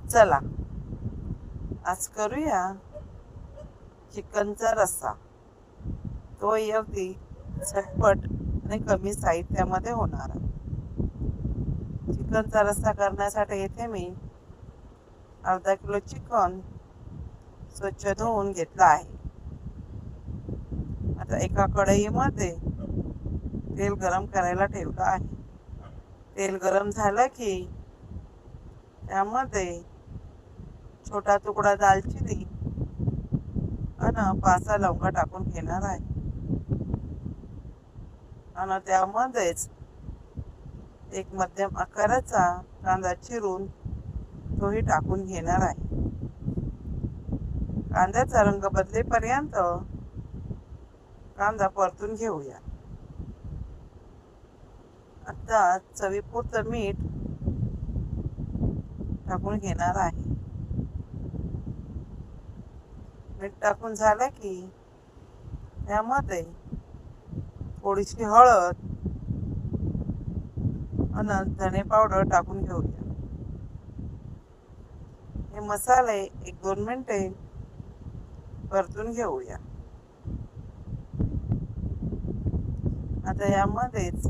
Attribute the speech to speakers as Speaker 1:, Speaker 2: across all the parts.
Speaker 1: चला आज करूया चिकनचा रस्सा. तो अगदी झटपट आणि कमी साहित्यामध्ये होणार. चिकनचा रस्सा करण्यासाठी येथे मी अर्धा किलो चिकन स्वच्छ धुवून घेतला आहे. आता एका कढईमध्ये तेल गरम करायला ठेवलं आहे. तेल गरम झालं की त्यामध्ये छोटा तुकडा दालचिनी आणि 5-6 लवंगा टाकून घेणार आहे. आणि त्यामध्येच एक मध्यम आकाराचा कांदा चिरून तोही टाकून घेणार आहे. कांद्याचा रंग बदलेपर्यंत कांदा परतून घेऊया. आता चवीपुरतं मीठ टाकून घेणार आहे. मीठ टाकून झालं की त्यामध्ये थोडीशी हळद आणि धने पावडर टाकून घेऊया. हे मसाले 1-2 मिनिटे परतून घेऊया. आता यामध्येच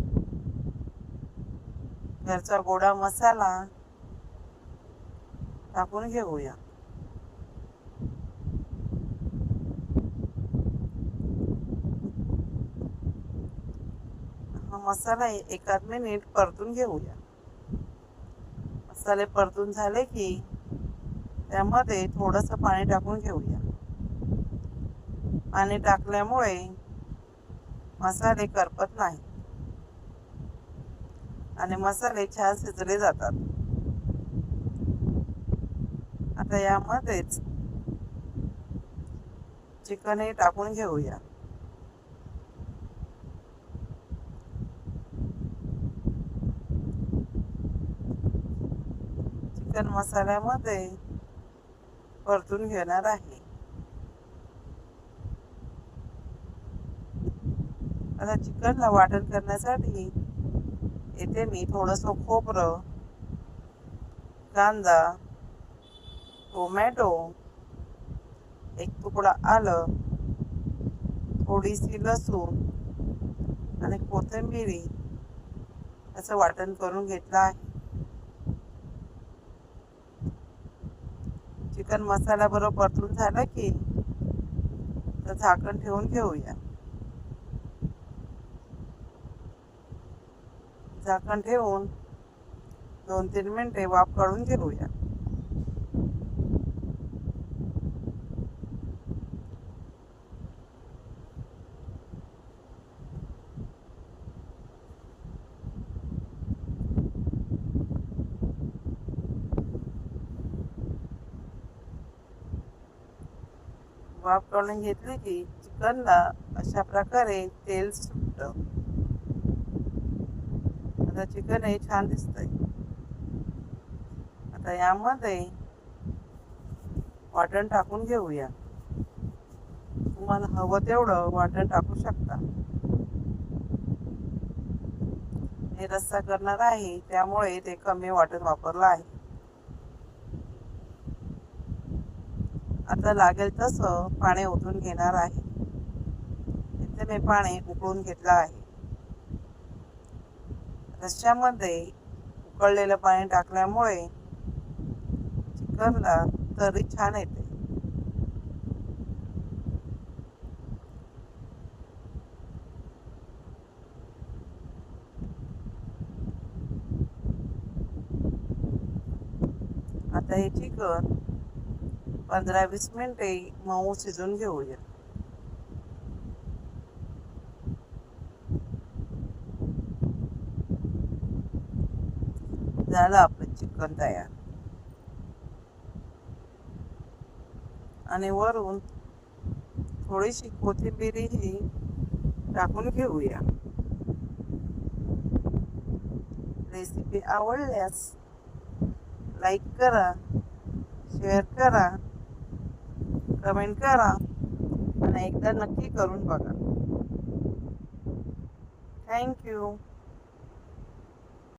Speaker 1: घरचा गोडा मसाला टाकून घेऊया. हा मसाला 1 मिनिट परतून घेऊया. मसाले परतून झाले की त्यामध्ये थोडंसं पाणी टाकून घेऊया. पाणी टाकल्यामुळे मसाले करपत नाही आणि मसाले छान शिजले जातात. आता यामध्येच चिकन हे टाकून घेऊया. चिकन मसाल्यामध्ये परतून घेणार आहे. आता चिकनला वाटण करण्यासाठी येथे मी थोडंसं खोबरं, कांदा, टोमॅटो, 1 तुकडा आलं, थोडीशी लसूण आणि कोथिंबीर असं वाटण करून घेतलं आहे. चिकन मसाल्याबरोबर परतून झालं की तर झाकण ठेवून घेऊया. झाकण ठेवून 2-3 मिनिटे वाफ काढून घेऊया. वाफ काढून घेतली की चिकनला अशा प्रकारे तेल सुटतं. आता चिकन हे छान दिसतंय. आता यामध्ये वाटण टाकून घेऊया. तुम्हाला हवं तेवढं वाटण टाकू शकता. हे रस्सा करणार आहे त्यामुळे ते कमी वाटण वापरलं आहे. आता लागेल तसं पाणी ओतून घेणार आहे. इथे मी पाणी उकळून घेतलं आहे. रश्श्यामध्ये उकळलेलं पाणी टाकल्यामुळे चिकनला तरी छान येते. आता हे चिकन 15-20 मिनिटे मऊ शिजून घेऊया. झालं आपलं चिकन तयार. आणि वरून थोडीशी कोथिंबीरही टाकून घेऊया. रेसिपी आवडल्यास लाईक करा, शेअर करा, कमेंट करा आणि एकदा नक्की करून बघा. थँक्यू.